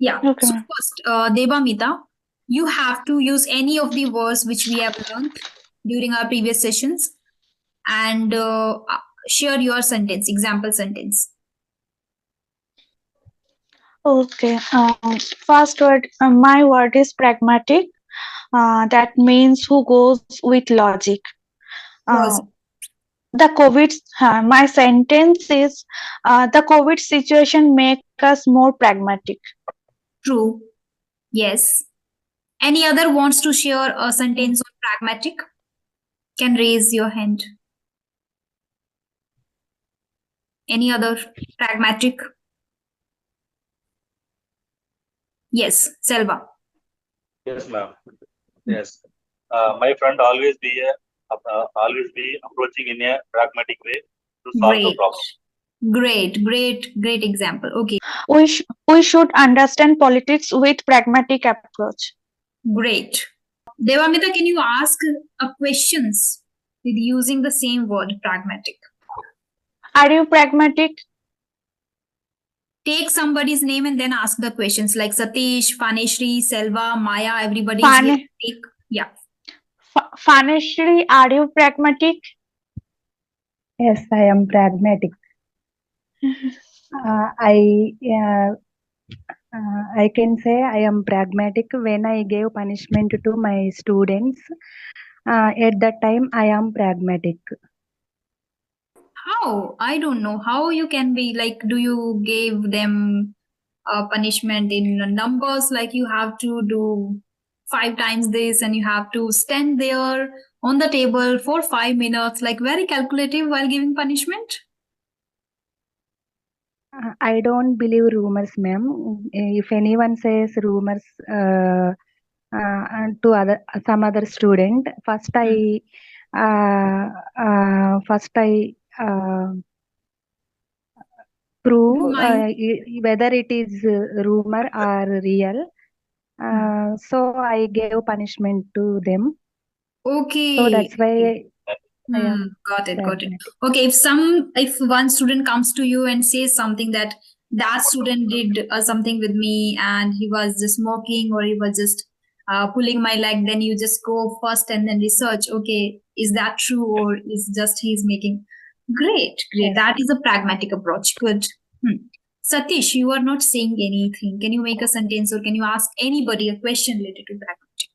Yeah. Okay. So first, Devamita, you have to use any of the words which we have learned during our previous sessions and share your sentence, example sentence. Okay. First word, my word is pragmatic. That means who goes with logic. Uh, Logic. the COVID, my sentence is the COVID situation make us more pragmatic. True. Yes. Any other wants to share a sentence on pragmatic? Can raise your hand. Any other pragmatic? Yes, Selva. Yes, ma'am. Yes. My friend always be approaching in a pragmatic way to solve the Great. problem. Great example. Okay, We should understand politics with pragmatic approach. great. Devamita, can you ask a questions with using the same word, pragmatic? Are you pragmatic? Take somebody's name and then ask the questions like Satish, Faneshri, Selva, Maya, everybody is here. Fane- Take, yeah. Financially, are you pragmatic? Yes, I am pragmatic. I can say I am pragmatic when I gave punishment to my students. At that time, I am pragmatic. How? I don't know how you can be like, do you give them punishment in numbers like you have to do 5 times this and you have to stand there on the table for 5 minutes, like very calculative while giving punishment? I don't believe rumors, ma'am. If anyone says rumors to some other student, first I prove whether it is rumor or real. So I gave punishment to them. Okay. So that's why I am Got it. pragmatic. Okay, if one student comes to you and says something that student did something with me and he was just mocking or he was just pulling my leg, then you just go first and then research. Okay, is that true or is just he's making? Great. Yes. That is a pragmatic approach. Good. Satish, you are not saying anything. Can you make a sentence or can you ask anybody a question related to pragmatic?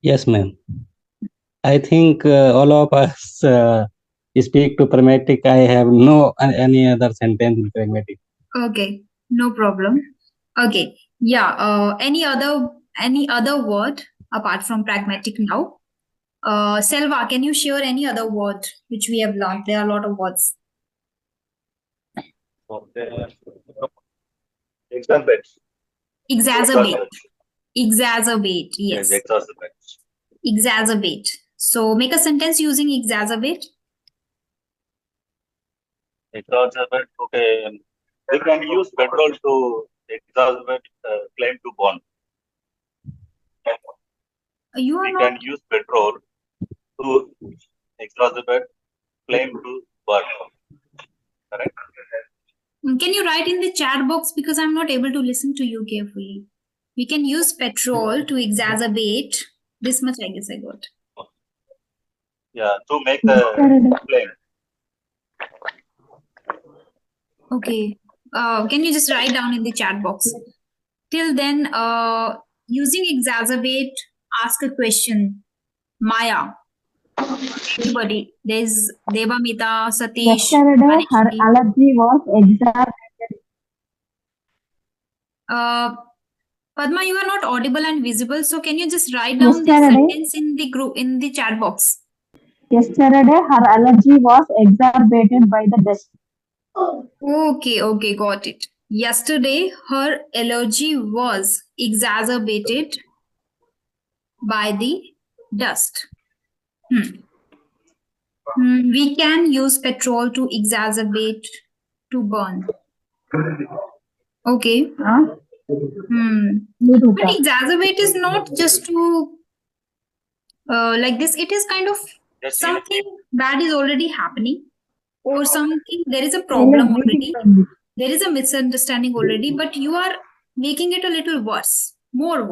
Yes, ma'am. I think all of us speak to pragmatic. I have no any other sentence in pragmatic. Okay, no problem. Okay, yeah. Any other word apart from pragmatic now? Selva, can you share any other word which we have learned? There are a lot of words. Exacerbate. Exacerbate. Exacerbate. Yes. Exacerbate. Exacerbate. So make a sentence using exacerbate. Exacerbate. Okay. We can use petrol to exacerbate flame to burn. We can use petrol to exacerbate flame to burn. Correct? Can you write in the chat box because I'm not able to listen to you carefully? We can use petrol to exacerbate. This much I guess I got. Yeah, to make the flame. Okay. Can you just write down in the chat box? Till then, using exacerbate, ask a question. Maya. Anybody. There's Devamita, Satish. Yesterday, her Manishri. allergy was exacerbated. Padma, you are not audible and visible, so can you just write down this Yesterday, sentence in the group in the chat box? yesterday, her allergy was exacerbated by the dust. Okay, got it. Yesterday, her allergy was exacerbated by the dust. We can use petrol to exacerbate to burn. Okay. But exacerbate is not just to like this. It is kind of something bad is already happening or something. There is a problem already. There is a misunderstanding already, but you are making it a little worse, more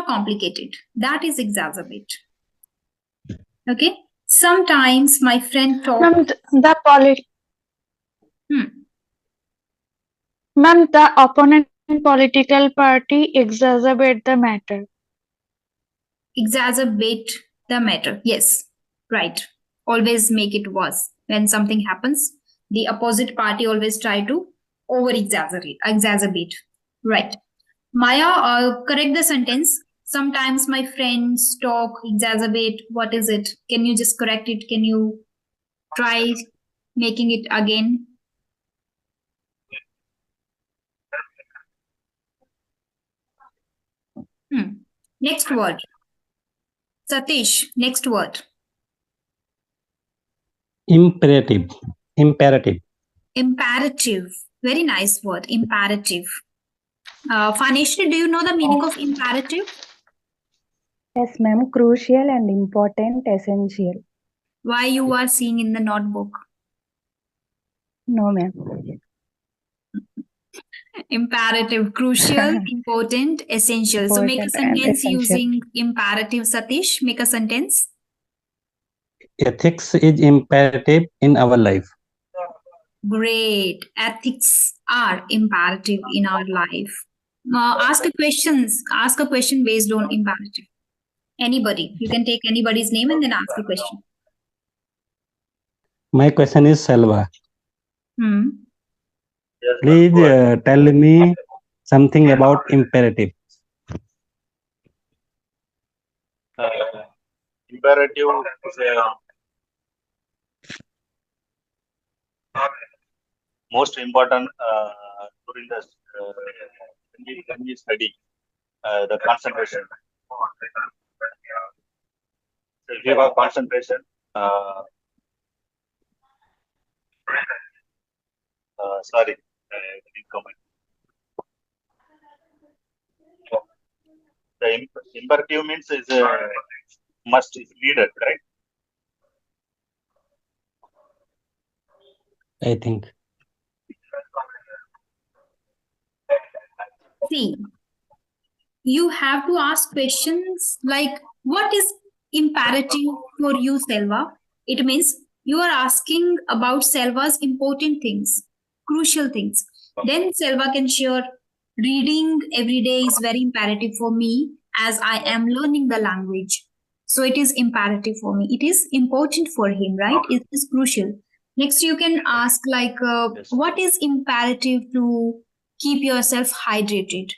complicated. That is exacerbate. Okay. Sometimes my friend talk. Ma'am, Ma'am, the opponent political party exacerbate the matter. Exacerbate the matter. Yes, right. Always make it worse. When something happens, the opposite party always try to exacerbate. Right. Maya, correct the sentence. Sometimes my friends talk, exacerbate. What is it? Can you just correct it? Can you try making it again? Next word. Satish, next word. Imperative. Imperative. Very nice word. Imperative. Fanishri, do you know the meaning of imperative? Yes, ma'am. Crucial and important, essential. Why you are seeing in the notebook? No, ma'am. Imperative, crucial, important, essential. So make a Important and sentence essential. using imperative. Satish, make a sentence. Ethics is imperative in our life. Great. Ethics are imperative in our life. Ask a question based on imperative. Anybody. You can take anybody's name and then ask a question. My question is Selva. Yes, Please go ahead. tell me something about imperative. Imperative is most important during the when we study the concentration. So if you have concentration, sorry, I didn't comment. The imperative means is must, is needed, right? I think. See, you have to ask questions like, what is imperative for you, Selva? It means you are asking about Selva's important things, crucial things. Then Selva can share, reading every day is very imperative for me as I am learning the language. So it is imperative for me. It is important for him, right? It is crucial. Next, you can ask like, Yes. what is imperative to keep yourself hydrated?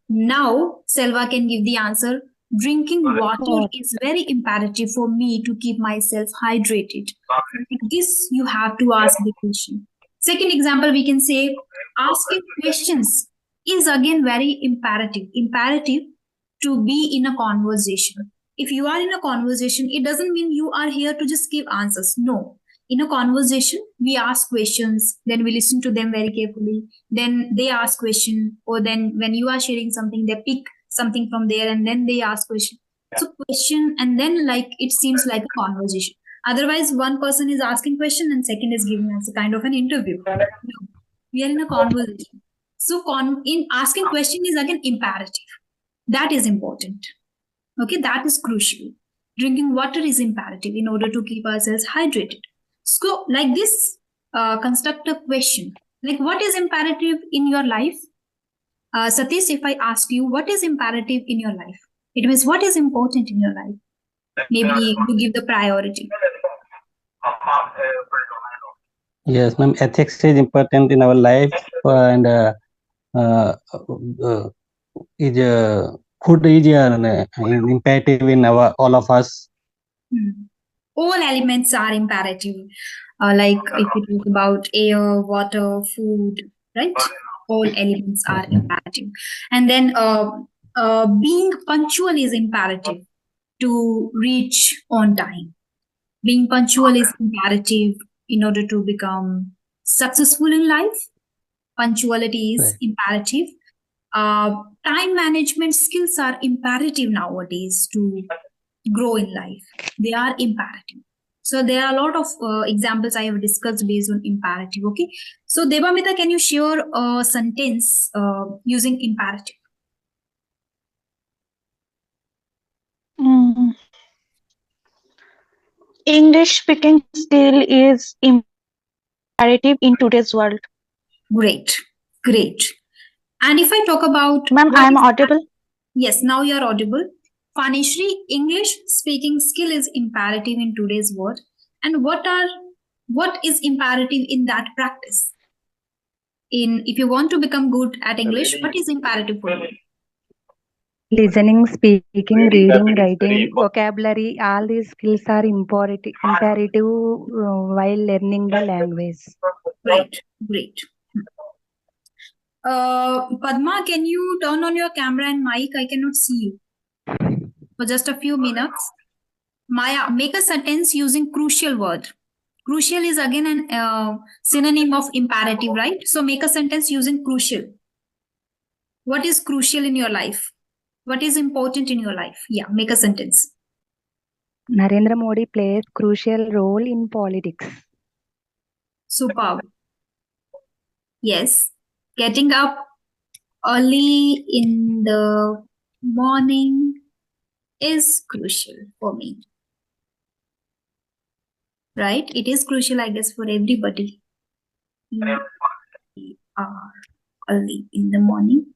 Now, Selva can give the answer. Drinking water is very imperative for me to keep myself hydrated. Like this, you have to ask the question. Second example, we can say asking questions is again very imperative. Imperative to be in a conversation. If you are in a conversation, it doesn't mean you are here to just give answers. No. In a conversation, we ask questions, then we listen to them very carefully. Then they ask question, or then when you are sharing something, they pick something from there and then they ask question. So question and then like it seems like a conversation. Otherwise, one person is asking question and second is giving us a kind of an interview. No, we are in a conversation. So in asking question is again imperative. That is important. Okay, that is crucial. Drinking water is imperative in order to keep ourselves hydrated. So like this, construct a question. Like what is imperative in your life? Satish, if I ask you, what is imperative in your life? It means what is important in your life? Maybe you give the priority. Yes, ma'am. Ethics is important in our life, and food is imperative in all of us. All elements are imperative. Like if you talk about air, water, food, right? All elements are imperative. And then being punctual is imperative to reach on time. Being punctual is imperative in order to become successful in life. Punctuality is imperative. Time management skills are imperative nowadays to grow in life. They are imperative. So there are a lot of examples I have discussed based on imperative. Okay. So Devamita, can you share a sentence using imperative? English speaking skill is imperative in today's world. Great. Great. And if I talk about Ma'am, what I am is- audible. Yes, now you are audible. Fanishri, English speaking skill is imperative in today's world. And what is imperative in that practice? If you want to become good at English, what is imperative for you? Listening, speaking, Reading reading, habit is very writing, important. vocabulary, all these skills are imperative while learning the language. Great, great. Padma, can you turn on your camera and mic? I cannot see you for just a few minutes. Maya, make a sentence using crucial word. Crucial is again an synonym of imperative, right? So make a sentence using crucial. What is crucial in your life? What is important in your life? Yeah, make a sentence. Narendra Modi plays crucial role in politics. Superb. Yes. Getting up early in the morning is crucial for me. Right? It is crucial, I guess, for everybody. Early in the morning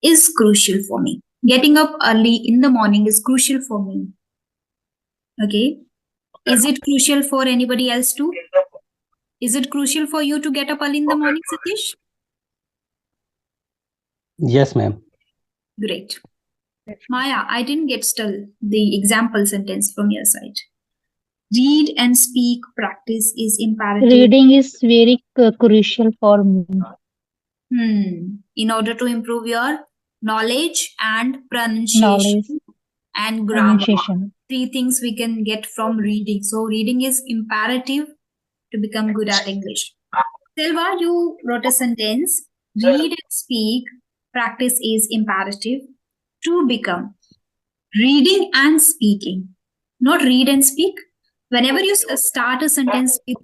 is crucial for me. Getting up early in the morning is crucial for me. Okay. Is it crucial for anybody else too? Is it crucial for you to get up early in the morning, Satish? Yes, ma'am. Great. Maya, I didn't get still the example sentence from your side. Read and speak practice is imperative. Reading is very crucial for me. In order to improve your knowledge and pronunciation Knowledge, and grammar. pronunciation. 3 things we can get from reading. So reading is imperative to become good at English. Selva, you wrote a sentence. Read and speak practice is imperative to become. Reading and speaking, not read and speak. Whenever you start a sentence with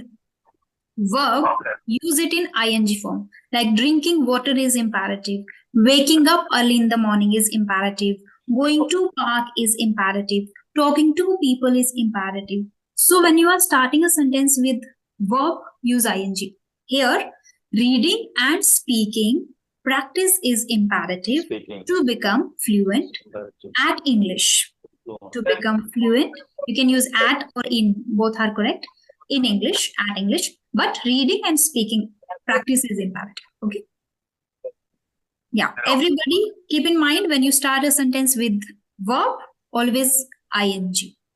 verb, use it in ing form. Like drinking water is imperative. Waking up early in the morning is imperative. Going to park is imperative. Talking to people is imperative. So when you are starting a sentence with verb, use ing. Here, reading and speaking practice is imperative Speaking. to become fluent at English. To become fluent, you can use at or in, both are correct. In English, at English, but reading and speaking practice is imperative. Okay. Yeah. Everybody keep in mind when you start a sentence with verb, always ing.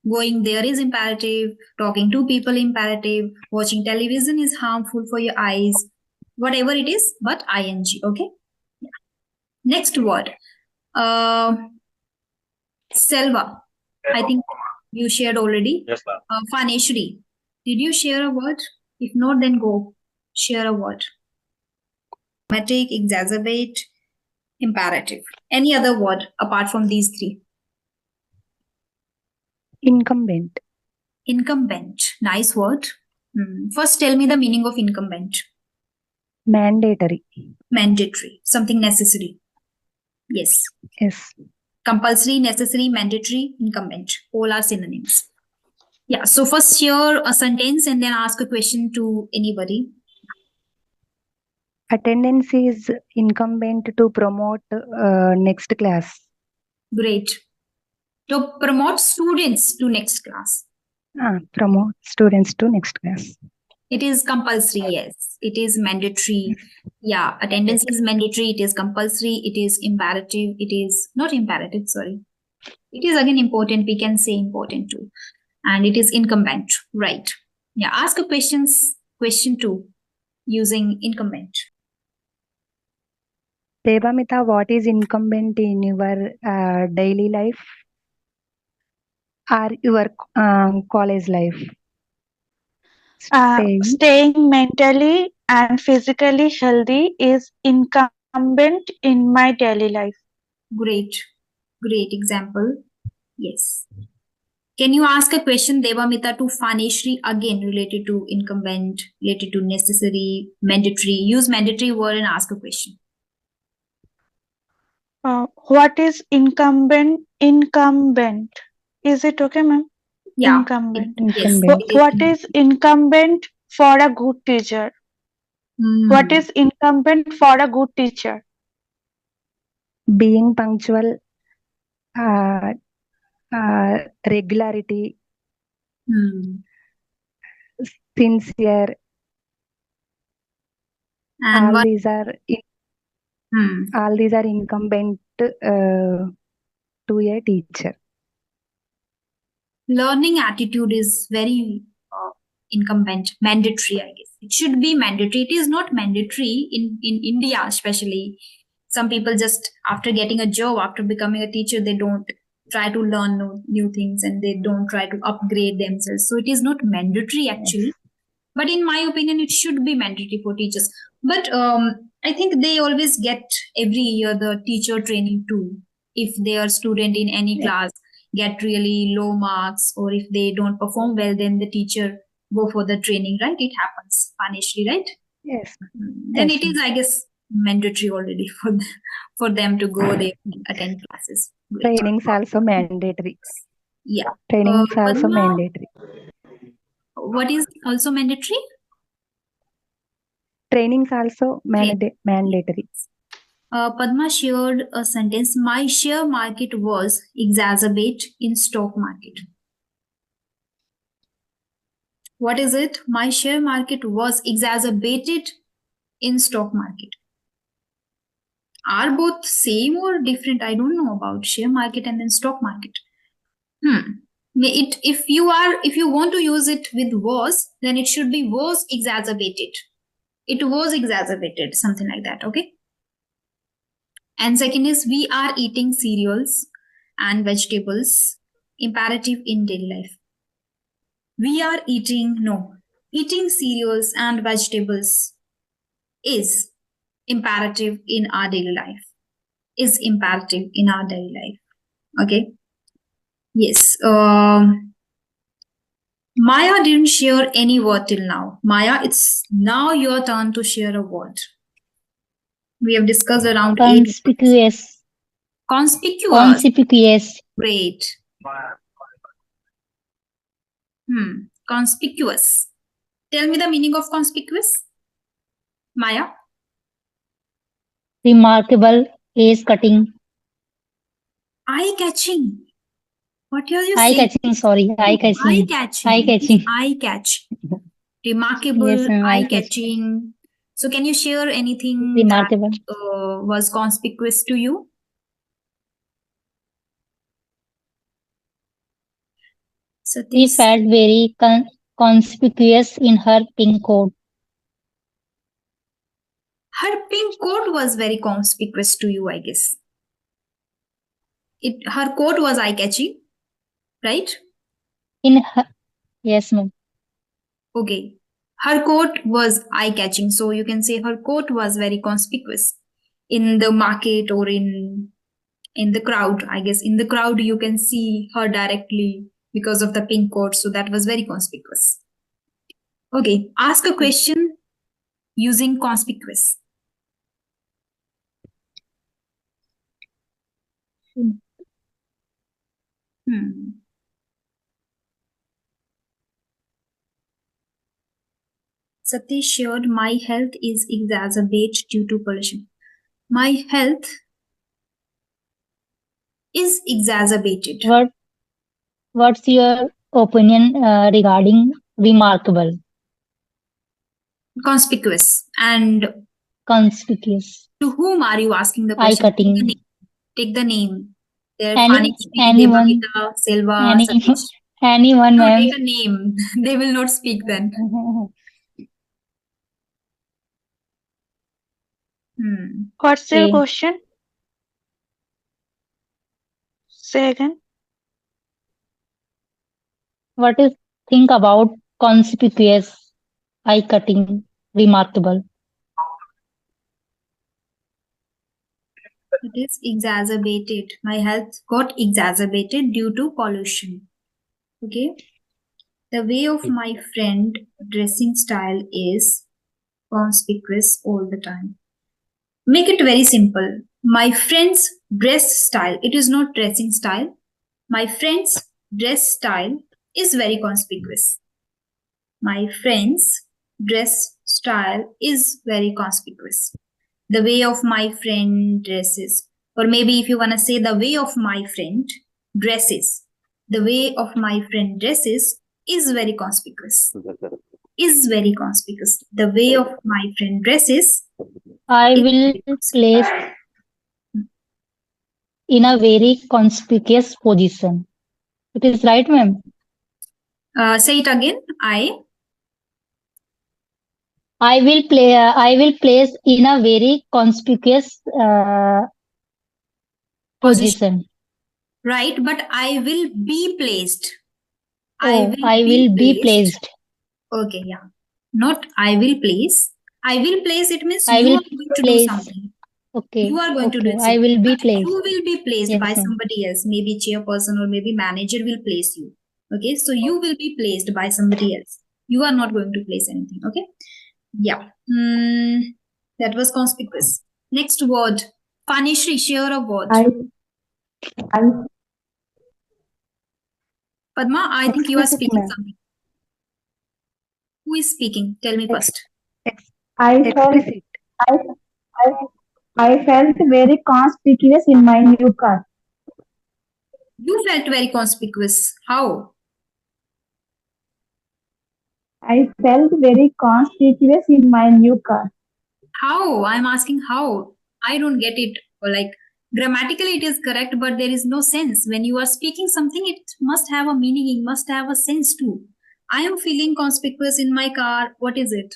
Going there is imperative, talking to people imperative, watching television is harmful for your eyes, whatever it is, but ing. Okay. Yeah. Next word. Selva. I think you shared already. Yes, ma'am. Faneshri, did you share a word? If not, then go share a word. Dramatic, exacerbate, imperative. Any other word apart from these 3? Incumbent. Incumbent. Nice word. First, tell me the meaning of incumbent. Mandatory. Mandatory. Something necessary. Yes. Yes. Compulsory, necessary, mandatory, incumbent. All are synonyms. Yeah. So first share a sentence and then ask a question to anybody. Attendance is incumbent to promote next class. Great. To promote students to next class. Promote students to next class. It is compulsory, yes. It is mandatory. Yeah, attendance is mandatory. It is compulsory. It is imperative. It is not imperative, sorry. It is again important. We can say important too. And it is incumbent, right? Yeah, ask a question 2 using incumbent. Devamita, what is incumbent in your daily life or your college life? Staying mentally and physically healthy is incumbent in my daily life. Great. Great example. Yes. Can you ask a question, Devamita, to Faneshri again related to incumbent, related to necessary, mandatory? Use mandatory word and ask a question. What is incumbent? Incumbent. Is it okay, ma'am? Yeah. Incumbent. Yes. Incumbent. What is incumbent for a good teacher? What Hmm. is incumbent for a good teacher? Being punctual, uh, regularity, Hmm. sincere. And All what? these are Hmm. all these are incumbent to a teacher. Learning attitude is very incumbent, mandatory, I guess. It should be mandatory. It is not mandatory in India, especially. Some people just, after getting a job, after becoming a teacher, they don't try to learn new things and they don't try to upgrade themselves. So it is not mandatory actually. But in my opinion, it should be mandatory for teachers. But I think they always get every year the teacher training too. If their student in any Yeah. class get really low marks, or if they don't perform well, then the teacher go for the training, right? It happens, Panishri, right? Yes. Then Yes, it is, I guess, mandatory already for them to go there and attend classes. Great. Trainings also mandatory. Yeah. Trainings also Padma, mandatory. what is also mandatory? Trainings also mandatory. Padma shared a sentence. My share market was exacerbate in stock market. What is it? My share market was exacerbated in stock market. Are both same or different? I don't know about share market and then stock market. If you want to use it with was, then it should be was exacerbated. It was exacerbated, something like that. Okay. And second is we are eating cereals and vegetables, imperative in daily life. Eating cereals and vegetables is imperative in our daily life. Is imperative in our daily life. Okay. Yes. Maya didn't share any word till now. Maya, it's now your turn to share a word. We have discussed around 8 words. Conspicuous. Conspicuous. Conspicuous. Great. Conspicuous. Tell me the meaning of conspicuous. Maya. Remarkable. Ace cutting. Eye-catching. What are you saying? Eye-catching, sorry. Eye-catching. Eye-catching. Eye-catching. Eye-catch. Remarkable, Yes, ma'am, eye-catching. So can you share anything Remarkable. that was conspicuous to you? She Satish. felt very conspicuous in her pink coat. Her pink coat was very conspicuous to you, I guess. Her coat was eye-catching, right? Yes, ma'am. Okay. Her coat was eye-catching, so you can say her coat was very conspicuous in the market or in the crowd. I guess in the crowd you can see her directly because of the pink coat, so that was very conspicuous. Okay, ask a question using conspicuous. Satish shared my health is exacerbated due to pollution. My health is exacerbated. What's your opinion regarding remarkable? Conspicuous. And Conspicuous. to whom are you asking the question? Eye-cutting. Take the name. There, Anyone. Devamita, Selva, Satish. Anyone, No, ma'am. take a name. They will not speak then. What's your Okay. question? Say again. What do you think about conspicuous, eye-cutting, remarkable? It is exacerbated. My health got exacerbated due to pollution. Okay. The way of my friend dressing style is conspicuous all the time. Make it very simple. My friend's dress style, it is not dressing style. My friend's dress style is very conspicuous. My friend's dress style is very conspicuous. The way of my friend dresses, or maybe if you want to say the way of my friend dresses, the way of my friend dresses is very conspicuous. Is very conspicuous. The way of my friend dresses I is will very conspicuous. place in a very conspicuous position. It is right, ma'am. Say it again. I will place in a very conspicuous position. Right, but I will be placed. Oh, I will be placed. Okay, yeah. Not I will place. I will place, it means I you will are going to do place. something. Okay. You are going to do Okay. it. I will be But placed. you will be placed Yes, by ma'am. somebody else. Maybe chairperson or maybe manager will place you. Okay, so you will be placed by somebody else. You are not going to place anything. Okay, yeah. That was conspicuous. Next word. Panishri, share a word. I Padma, I think you are Explicit, speaking ma'am. something. Who is speaking? Tell me first. I felt Explicit. I felt very conspicuous in my new car. You felt very conspicuous. How? I felt very conspicuous in my new car. How? I'm asking how. I don't get it. Or like grammatically it is correct, but there is no sense. When you are speaking something, it must have a meaning, it must have a sense too. I am feeling conspicuous in my car. What is it?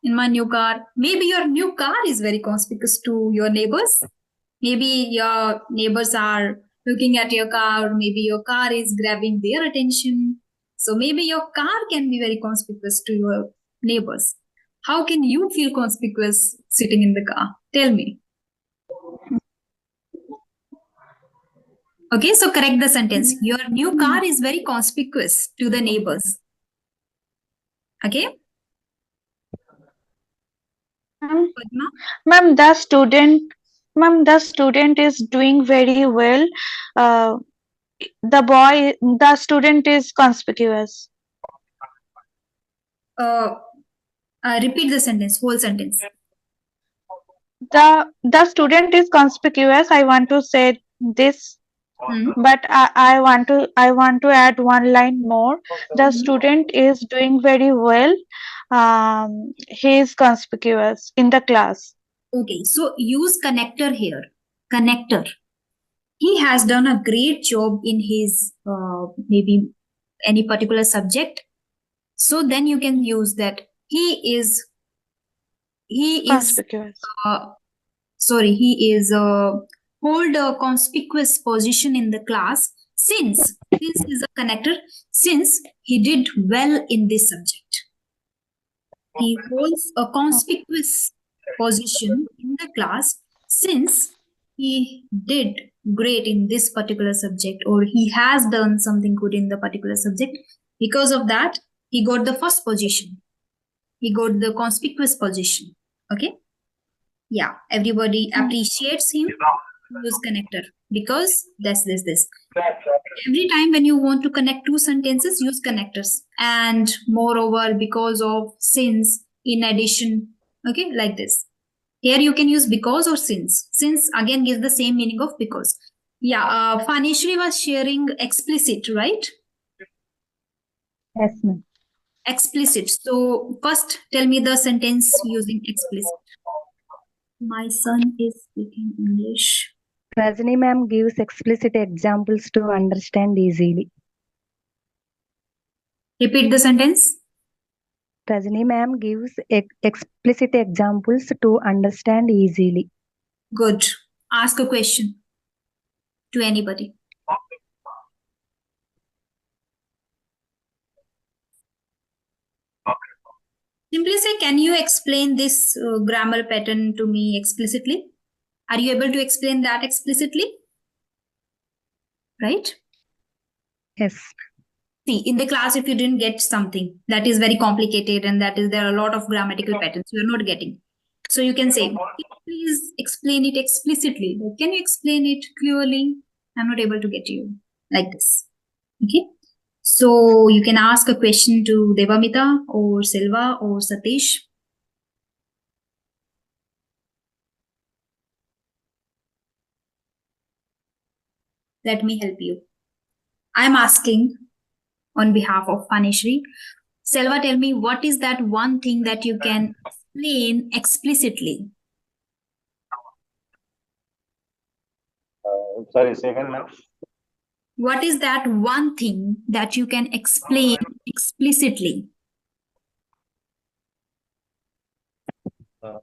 In my new car. Maybe your new car is very conspicuous to your neighbors. Maybe your neighbors are looking at your car, maybe your car is grabbing their attention. So maybe your car can be very conspicuous to your neighbors. How can you feel conspicuous sitting in the car? Tell me. Okay, so correct the sentence. Your new car is very conspicuous to the neighbors. Okay? Ma'am, Padma? Ma'am, the student is doing very well. Uh, the student is conspicuous. Repeat the sentence, whole sentence. The student is conspicuous. I want to say this, but I want to add one line more. The student is doing very well. He is conspicuous in the class. Okay, so use connector here. Connector. He has done a great job in his maybe any particular subject. So then you can use that. He is Conspicuous. hold a conspicuous position in the class since is a connector, since he did well in this subject. He holds a conspicuous position in the class since he did great in this particular subject, or he has done something good in the particular subject. Because of that, he got the first position. He got the conspicuous position. Okay? Yeah, everybody appreciates him. Use connector because this. Every time when you want to connect two sentences, use connectors. And moreover, because of, since, in addition, okay, like this. Here you can use because or since. Since again gives the same meaning of because. Yeah, Fanishri was sharing explicit, right? Yes, ma'am. Explicit. So first tell me the sentence using explicit. My son is speaking English. Rajani ma'am gives explicit examples to understand easily. Repeat the sentence. Rajani ma'am gives explicit examples to understand easily. Good. Ask a question to anybody. Simply say, can you explain this grammar pattern to me explicitly? Are you able to explain that explicitly? Right? Yes. See, in the class, if you didn't get something that is very complicated and there are a lot of grammatical patterns you are not getting. So you can say, please explain it explicitly. Like, can you explain it clearly? I'm not able to get you, like this. Okay. So you can ask a question to Devamita or Selva or Satish. Let me help you. I'm asking on behalf of Panishri. Selva, tell me, what is that one thing that you can explain explicitly? Sorry, second, ma'am. What is that one thing that you can explain explicitly? Sorry,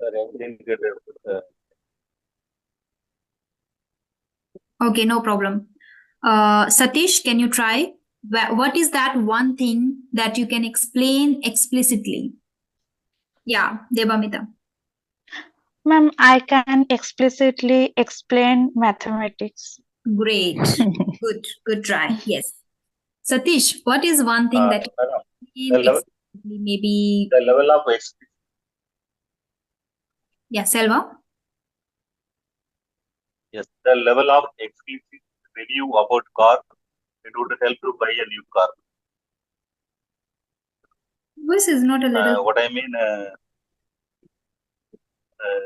I didn't get it. Okay, no problem. Satish, can you try? What is that one thing that you can explain explicitly? Yeah, Devamita. Ma'am, I can explicitly explain mathematics. Great. Good try. Yes. Satish, what is one thing that you can explicitly, maybe? The level of Yeah, Selva? yes, the level of explicit review about car, it would help to buy a new car. Voice is not a little. What I mean,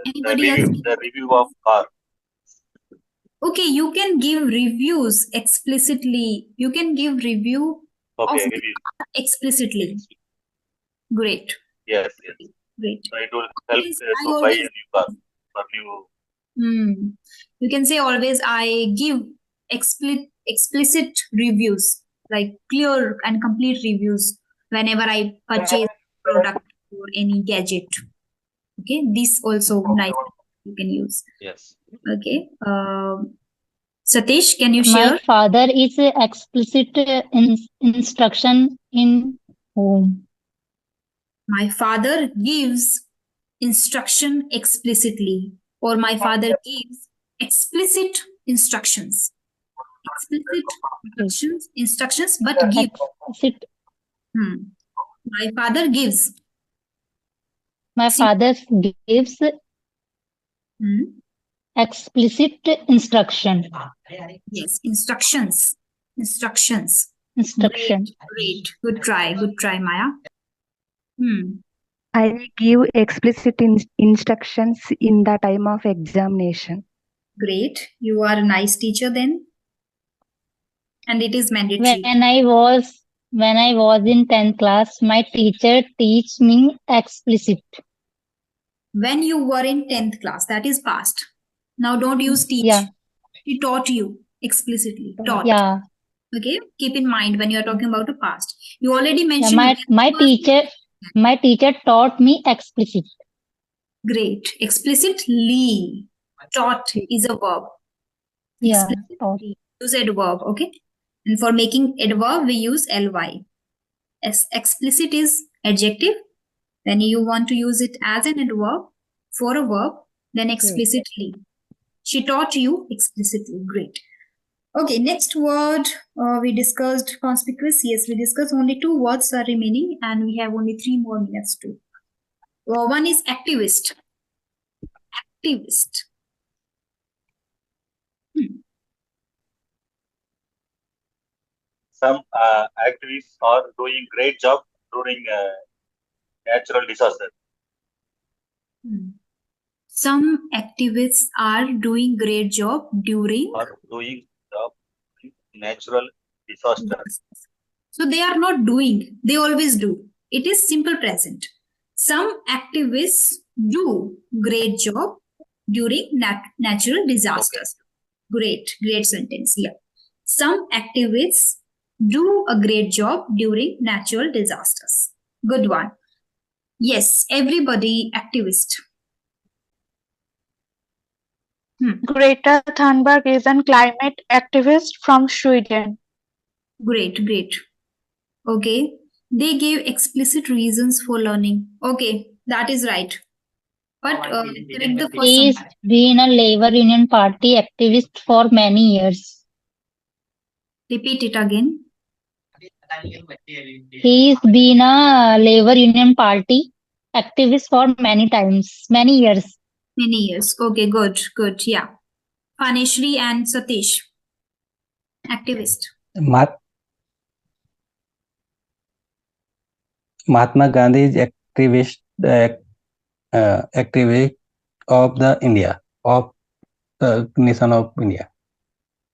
Anybody else? the review of car. Okay, you can give reviews explicitly. You can give review Okay, of review. explicitly. Great. Yes. Great. So it will help Yes, to buy a new car or new. You can say always, I give explicit reviews, like clear and complete reviews whenever I purchase a product or any gadget. Okay, this also nice you can use. Yes. Okay. Satish, can you share? My father is explicit instruction in home. My father gives instruction explicitly, or my father gives explicit instructions. Explicit instructions, but give. Explicit. My father gives. My father gives explicit instruction. Yes, instructions. Instruction. Great. Good try, Maya. I give explicit instructions in the time of examination. Great. You are a nice teacher then. And it is mandatory. When I was in 10th class, my teacher teach me explicit. When you were in 10th class, that is past. Now don't use teach. Yeah. He taught you explicitly. Taught. Yeah. Okay. Keep in mind when you are talking about the past. You already mentioned. Yeah, my teacher taught me explicit. Great. Explicitly. Taught is a verb. Yeah. Use adverb. Okay. And for making adverb, we use ly. Explicit is adjective. Then you want to use it as an adverb for a verb, then explicitly. She taught you explicitly. Great. Okay, next word we discussed conspicuous. Yes, we discussed only 2 words are remaining and we have only 3 more minutes to. One is activist. Activist. Some activists are doing great job during natural disaster. Some activists are doing great job during natural disaster. So they are not doing, they always do. It is simple present. Some activists do great job during natural disasters. Okay. Great sentence. Yeah. Some activists do a great job during natural disasters. Good one. Yes, everybody activist. Greta Thunberg is a climate activist from Sweden. Great. Okay. They gave explicit reasons for learning. Okay, that is right. But correct the first He's sentence. been a labor union party activist for many years. Repeat it again. He's been a labor union party activist for many years. Many years. Okay, good, good. Yeah. Panishri and Satish. Activist. Mahatma Gandhi is activist of the India, of the nation of India.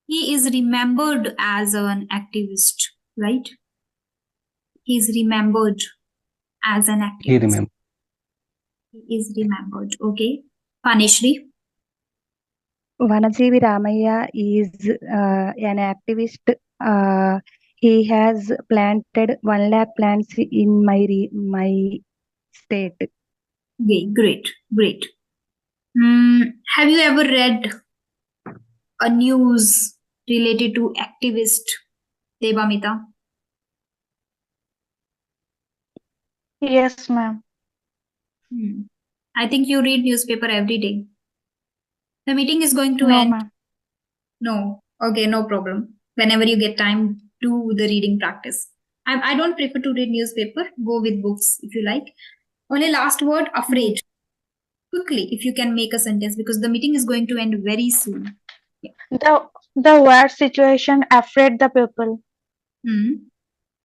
He is remembered as an activist, right? He is remembered as an activist. He remember. He is remembered. Okay. Panishri. Vanajeevi Ramaya is an activist. He has planted 1 lakh plants in my state. Okay, great, great. Have you ever read a news related to activist Devamita? Yes, ma'am. I think you read newspaper every day. The meeting is going to No, end. ma'am. No. Okay, no problem. Whenever you get time, do the reading practice. I don't prefer to read newspaper. Go with books if you like. Only last word, afraid. Quickly, if you can make a sentence, because the meeting is going to end very soon. The war situation afraid the people.